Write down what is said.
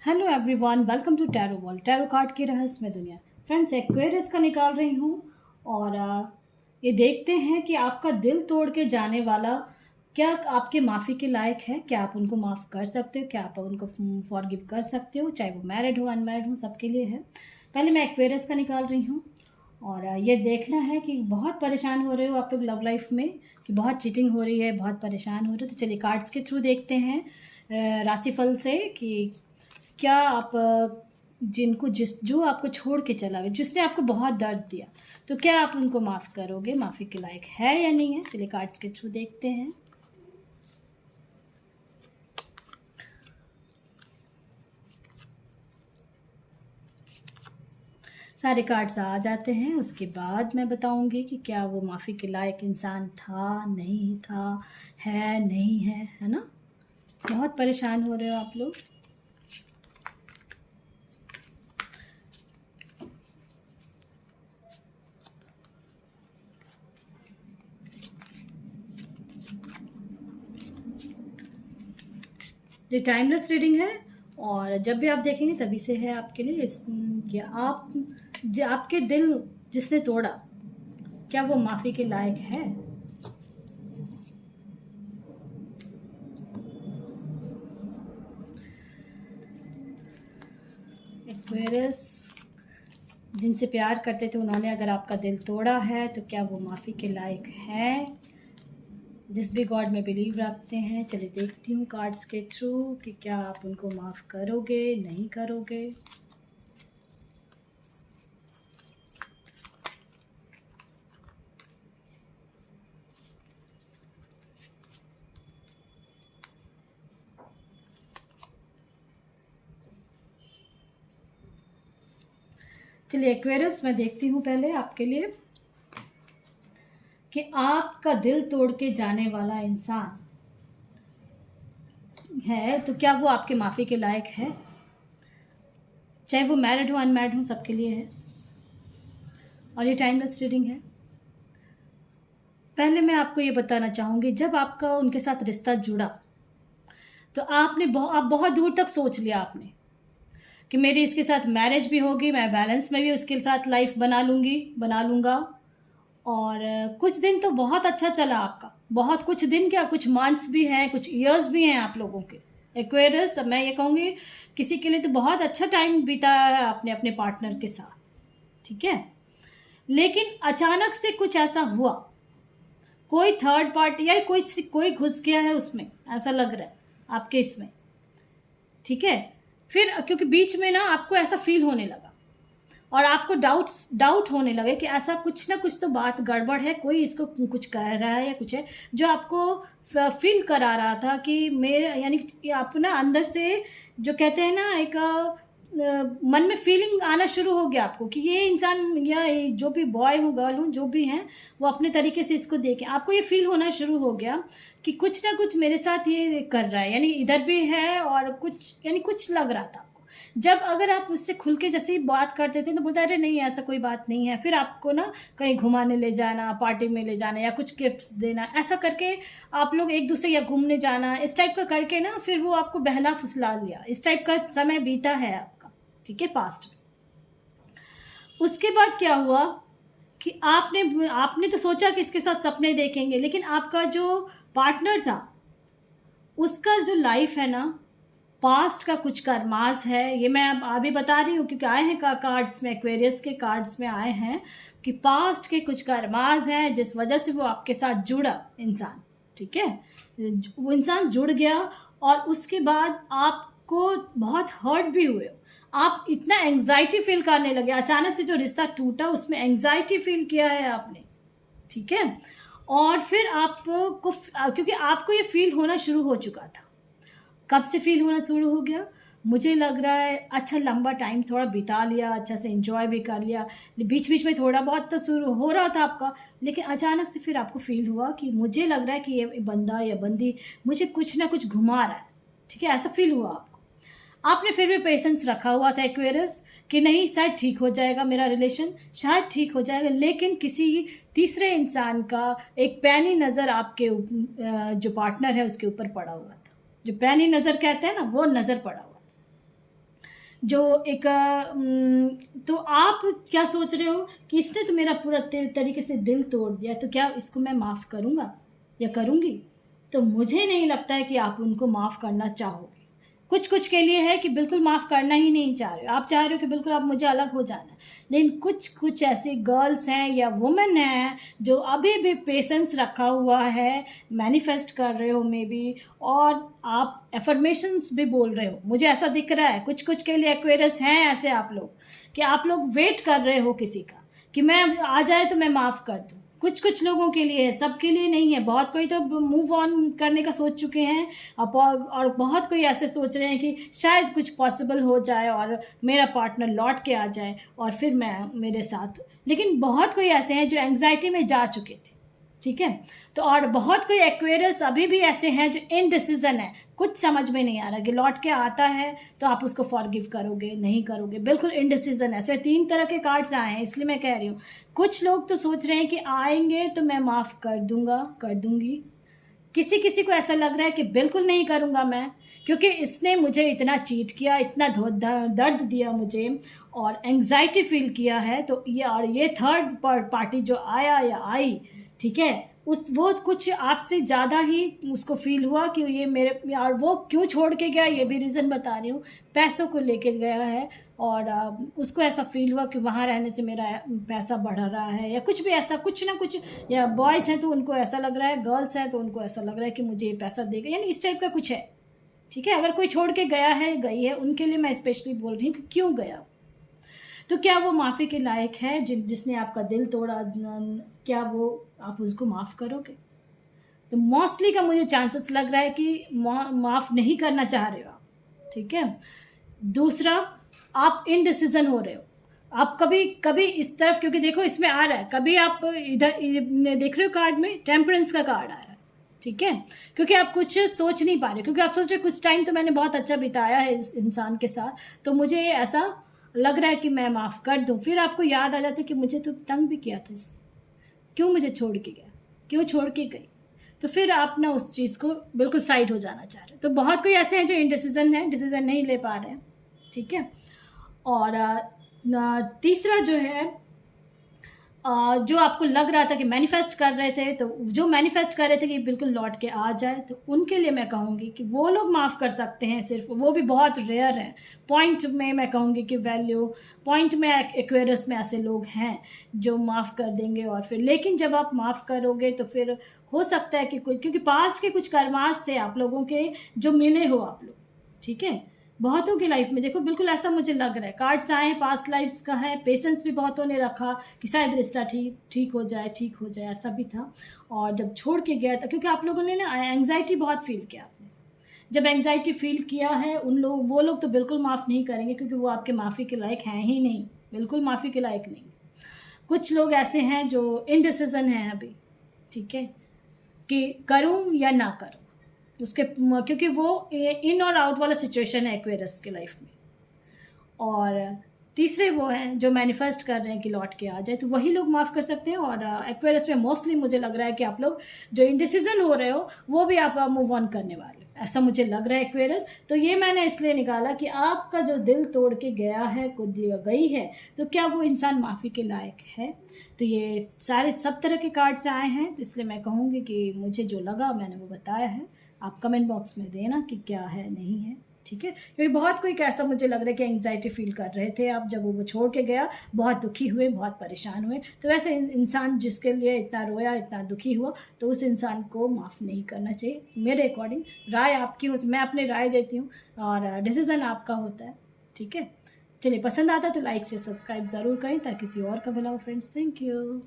Hello everyone, welcome to tarot world. Tarot card की रहस्यमय दुनिया। फ्रेंड्स, एक्वेरियस का निकाल रही हूँ और ये देखते हैं कि आपका दिल तोड़ के जाने वाला क्या आपके माफ़ी के लायक है। क्या आप उनको माफ़ कर सकते हो? क्या आप उनको फॉरगिव कर सकते हो? चाहे वो मैरिड हो अनमैरिड हो, सबके लिए है। पहले मैं एक्वेरियस का निकाल रही हूँ और ये देखना है कि बहुत परेशान हो रहे हो आप लोग लव लाइफ में, कि बहुत चीटिंग हो रही है, बहुत परेशान हो रहे हो। तो चलिए कार्ड्स के थ्रू देखते हैं राशिफल से कि क्या आप जिनको जो आपको छोड़ के चला गया, जिसने आपको बहुत दर्द दिया, तो क्या आप उनको माफ़ करोगे? माफ़ी के लायक है या नहीं है? चलिए कार्ड्स के थ्रू देखते हैं। सारे कार्ड्स आ जाते हैं, उसके बाद मैं बताऊंगी कि क्या वो माफ़ी के लायक इंसान था, नहीं था, है, नहीं है ना। बहुत परेशान हो रहे हो आप लोग। ये टाइमलेस रीडिंग है और जब भी आप देखेंगे तभी से है आपके लिए। इस क्या आपके दिल जिसने तोड़ा, क्या वो माफ़ी के लायक है? एक्वेरियस, जिनसे प्यार करते थे उन्होंने अगर आपका दिल तोड़ा है तो क्या वो माफ़ी के लायक है? जिस भी गॉड में बिलीव रखते हैं, चलिए देखती हूँ कार्ड्स के थ्रू कि क्या आप उनको माफ़ करोगे, नहीं करोगे। चलिए एक्वेरियस, मैं देखती हूँ पहले आपके लिए कि आपका दिल तोड़ के जाने वाला इंसान है तो क्या वो आपके माफ़ी के लायक है? चाहे वो मैरिड हो अनमैरिड हो, सबके लिए है और ये टाइमलेस रीडिंग है। पहले मैं आपको ये बताना चाहूँगी, जब आपका उनके साथ रिश्ता जुड़ा तो आप बहुत दूर तक सोच लिया आपने कि मेरी इसके साथ मैरिज भी होगी, मैं बैलेंस में भी उसके साथ लाइफ बना लूँगा। और कुछ दिन तो बहुत अच्छा चला आपका, बहुत कुछ दिन क्या, कुछ मंथ्स भी हैं, कुछ ईयर्स भी हैं आप लोगों के। एक्वेरियस, मैं ये कहूँगी किसी के लिए तो बहुत अच्छा टाइम बीता है अपने अपने पार्टनर के साथ, ठीक है। लेकिन अचानक से कुछ ऐसा हुआ, कोई थर्ड पार्टी या कोई घुस गया है उसमें, ऐसा लग रहा है आपके इसमें, ठीक है। फिर क्योंकि बीच में ना आपको ऐसा फील होने लगा और आपको डाउट होने लगे कि ऐसा कुछ ना कुछ तो बात गड़बड़ है, कोई इसको कुछ कह रहा है या कुछ है, जो आपको फील करा रहा था कि मेरे, यानी कि आप ना अंदर से जो कहते हैं ना एक मन में फीलिंग आना शुरू हो गया आपको कि ये इंसान या ये जो भी बॉय हो गर्ल हो जो भी हैं, वो अपने तरीके से इसको देखें। आपको ये फील होना शुरू हो गया कि कुछ ना कुछ मेरे साथ ये कर रहा है, यानी इधर भी है और कुछ, यानी कुछ लग रहा था। जब अगर आप उससे खुल के जैसे ही बात करते थे तो बोलता अरे नहीं ऐसा कोई बात नहीं है, फिर आपको ना कहीं घुमाने ले जाना, पार्टी में ले जाना या कुछ गिफ्ट्स देना, ऐसा करके आप लोग एक दूसरे या घूमने जाना, इस टाइप का करके ना फिर वो आपको बहला फुसला लिया। इस टाइप का समय बीता है आपका, ठीक है, पास्ट में। उसके बाद क्या हुआ कि आपने तो सोचा कि इसके साथ सपने देखेंगे, लेकिन आपका जो पार्टनर था उसका जो लाइफ है ना, पास्ट का कुछ कर्माज है। ये मैं अब अभी बता रही हूँ क्योंकि आए हैं कार्ड्स में, एक्वेरियस के कार्ड्स में आए हैं कि पास्ट के कुछ कर्माज हैं जिस वजह से वो आपके साथ जुड़ा इंसान, ठीक है। वो इंसान जुड़ गया और उसके बाद आपको बहुत हर्ट भी हुए, आप इतना एंग्जाइटी फील करने लगे। अचानक से जो रिश्ता टूटा उसमें एंग्जाइटी फील किया है आपने, ठीक है। और फिर आपको क्योंकि आपको ये फील होना शुरू हो चुका था। कब से फील होना शुरू हो गया? मुझे लग रहा है अच्छा लंबा टाइम थोड़ा बिता लिया, अच्छा से एंजॉय भी कर लिया, बीच बीच में थोड़ा बहुत तो शुरू हो रहा था आपका, लेकिन अचानक से फिर आपको फील हुआ कि मुझे लग रहा है कि ये बंदा या बंदी मुझे कुछ ना कुछ घुमा रहा है, ठीक है, ऐसा फील हुआ आपको। आपने फिर भी पेशेंस रखा हुआ था एक्वेरियस कि नहीं शायद ठीक हो जाएगा मेरा रिलेशन, शायद ठीक हो जाएगा, लेकिन किसी तीसरे इंसान का एक पैनी नज़र आपके जो पार्टनर है उसके ऊपर पड़ा हुआ था। जो पैनी नज़र कहते हैं ना, वो नज़र पड़ा हुआ था। जो एक तो आप क्या सोच रहे हो कि इसने तो मेरा पूरा तरीके से दिल तोड़ दिया, तो क्या इसको मैं माफ़ करूँगा या करूँगी? तो मुझे नहीं लगता है कि आप उनको माफ़ करना चाहोगे। कुछ-कुछ के लिए है कि बिल्कुल माफ़ करना ही नहीं चाह रहे हो। आप चाह रहे हो कि बिल्कुल अब मुझे अलग हो जाना है। लेकिन कुछ-कुछ ऐसी गर्ल्स हैं या वुमेन हैं जो अभी भी पेशेंस रखा हुआ है, मैनिफेस्ट कर रहे हो मे बी, और आप अफ़र्मेशंस भी बोल रहे हो। मुझे ऐसा दिख रहा है कुछ-कुछ के लिए एक्वेरियस हैं ऐसे आप लोग, कि आप लोग वेट कर रहे हो किसी का, कि मैं आ जाए तो मैं माफ़ कर दूँ। कुछ-कुछ लोगों के लिए है, सबके लिए नहीं है। बहुत कोई तो मूव ऑन करने का सोच चुके हैं, और बहुत कोई ऐसे सोच रहे हैं कि शायद कुछ पॉसिबल हो जाए और मेरा पार्टनर लौट के आ जाए और फिर मैं मेरे साथ। लेकिन बहुत कोई ऐसे हैं जो एंग्ज़ायटी में जा चुके थे, ठीक है? तो और बहुत कोई एक्वेरियस अभी भी ऐसे हैं जो इनडिसिज़न है, कुछ समझ में नहीं आ रहा कि लौट के आता है तो आप उसको फॉरगिव करोगे, नहीं करोगे, बिल्कुल इनडिसिज़न है। सो 3 तरह के कार्ड्स आए हैं, इसलिए मैं कह रही हूँ। कुछ लोग तो सोच रहे हैं कि आएँगे तो मैं माफ़ कर दूँगा, कर दूँगी। किसी-किसी को ऐसा लग रहा है कि बिल्कुल नहीं करूँगा मैं, क्योंकि इसने मुझे इतना चीट किया, इतना दर्द दिया मुझे और एंग्ज़ायटी फ़ील किया है, तो ये थर्ड पार्टी जो आया या आई, ठीक है? वो कुछ आपसे ज़्यादा ही उसको फ़ील हुआ कि ये मेरे, और वो क्यों छोड़ के गया ये भी रीज़न बता रही हूँ। पैसों को लेके गया है और उसको ऐसा फ़ील हुआ कि वहाँ रहने से मेरा पैसा बढ़ रहा है या कुछ भी ऐसा, कुछ ना कुछ। या बॉयज़ हैं तो उनको ऐसा लग रहा है, गर्ल्स हैं तो उनको ऐसा लग रहा है कि मुझे ये पैसा देगा, यानी इस टाइप का कुछ है, ठीक है? अगर कोई छोड़ के गया है, गई है, उनके लिए मैं स्पेशली बोल रही हूँ कि क्यों गया। तो क्या वो माफ़ी के लायक है? जिसने आपका दिल तोड़ा, क्या वो आप उसको माफ़ करोगे? तो मोस्टली का मुझे चांसेस लग रहा है कि माफ़ नहीं करना चाह रहे हो आप, ठीक है? दूसरा, आप इनडिसिज़न हो रहे हो। आप कभी कभी इस तरफ, क्योंकि देखो इसमें आ रहा है, कभी आप देख रहे हो कार्ड में टेम्परेंस का कार्ड आ रहा है, ठीक है? क्योंकि आप कुछ सोच नहीं पा रहे, क्योंकि आप सोच रहे हो कुछ टाइम तो मैंने बहुत अच्छा बिताया है इस इंसान के साथ, तो मुझे ऐसा लग रहा है कि मैं माफ़ कर दूँ। फिर आपको याद आ जाता है कि मुझे तो तंग भी किया था इसने, क्यों मुझे छोड़ के गया, क्यों छोड़ के गई? तो फिर आप ना उस चीज़ को बिल्कुल साइड हो जाना चाह रहे हैं। तो बहुत कोई ऐसे हैं जो इनडिसिज़न है, डिसीज़न नहीं ले पा रहे हैं, ठीक है? और तीसरा जो है, जो आपको लग रहा था कि मैनिफेस्ट कर रहे थे, तो जो मैनिफेस्ट कर रहे थे कि बिल्कुल लौट के आ जाए, तो उनके लिए मैं कहूँगी कि वो लोग माफ़ कर सकते हैं, सिर्फ वो भी बहुत रेयर हैं। पॉइंट में मैं कहूँगी कि वैल्यू पॉइंट में एक्वेरियस में ऐसे लोग हैं जो माफ़ कर देंगे। और फिर लेकिन जब आप माफ़ करोगे तो फिर हो सकता है कि कुछ, क्योंकि पास्ट के कुछ कर्मास थे आप लोगों के जो मिले हो आप लोग, ठीक है? बहुतों की लाइफ में देखो बिल्कुल ऐसा मुझे लग रहा है, कार्ड्स आए पास्ट लाइफ्स का है, पेशेंस भी बहुतों ने रखा कि शायद रिश्ता ठीक हो जाए, ठीक हो जाए, ऐसा भी था। और जब छोड़ के गया था, क्योंकि आप लोगों ने ना एंग्जाइटी बहुत फील किया आपने, जब एंग्जाइटी फील किया है, वो लोग तो बिल्कुल माफ़ नहीं करेंगे, क्योंकि वो आपके माफ़ी के लायक हैं ही नहीं, बिल्कुल माफ़ी के लायक नहीं। कुछ लोग ऐसे हैं जो इनडिसिजन हैं अभी, ठीक है, कि करूं या ना करूं उसके, क्योंकि वो इन और आउट वाला सिचुएशन है एक्वेरियस के लाइफ में। और तीसरे वो हैं जो मैनिफेस्ट कर रहे हैं कि लौट के आ जाए, तो वही लोग माफ़ कर सकते हैं। और एक्वेरियस में मोस्टली मुझे लग रहा है कि आप लोग जो इनडिसिजन हो रहे हो वो भी आप मूव ऑन करने वाले हो, ऐसा मुझे लग रहा है एक्वेरियस। तो ये मैंने इसलिए निकाला कि आपका जो दिल तोड़ के गया है, खुद गई है, तो क्या वो इंसान माफ़ी के लायक है? तो ये सारे सब तरह के कार्ड्स आए हैं, तो इसलिए मैं कहूँगी कि मुझे जो लगा मैंने वो बताया है। आप कमेंट बॉक्स में देना कि क्या है, नहीं है, ठीक है? क्योंकि बहुत कोई कैसा मुझे लग रहा है कि एंग्जाइटी फील कर रहे थे आप, जब वो छोड़ के गया, बहुत दुखी हुए, बहुत परेशान हुए। तो वैसे इंसान जिसके लिए इतना रोया, इतना दुखी हुआ, तो उस इंसान को माफ़ नहीं करना चाहिए मेरे अकॉर्डिंग। राय आपकी हो, मैं अपनी राय देती हूँ और डिसीज़न आपका होता है, ठीक है? चलिए, पसंद आता है तो लाइक से सब्सक्राइब ज़रूर करें ताकि किसी और का भला हो फ्रेंड्स। Thank you.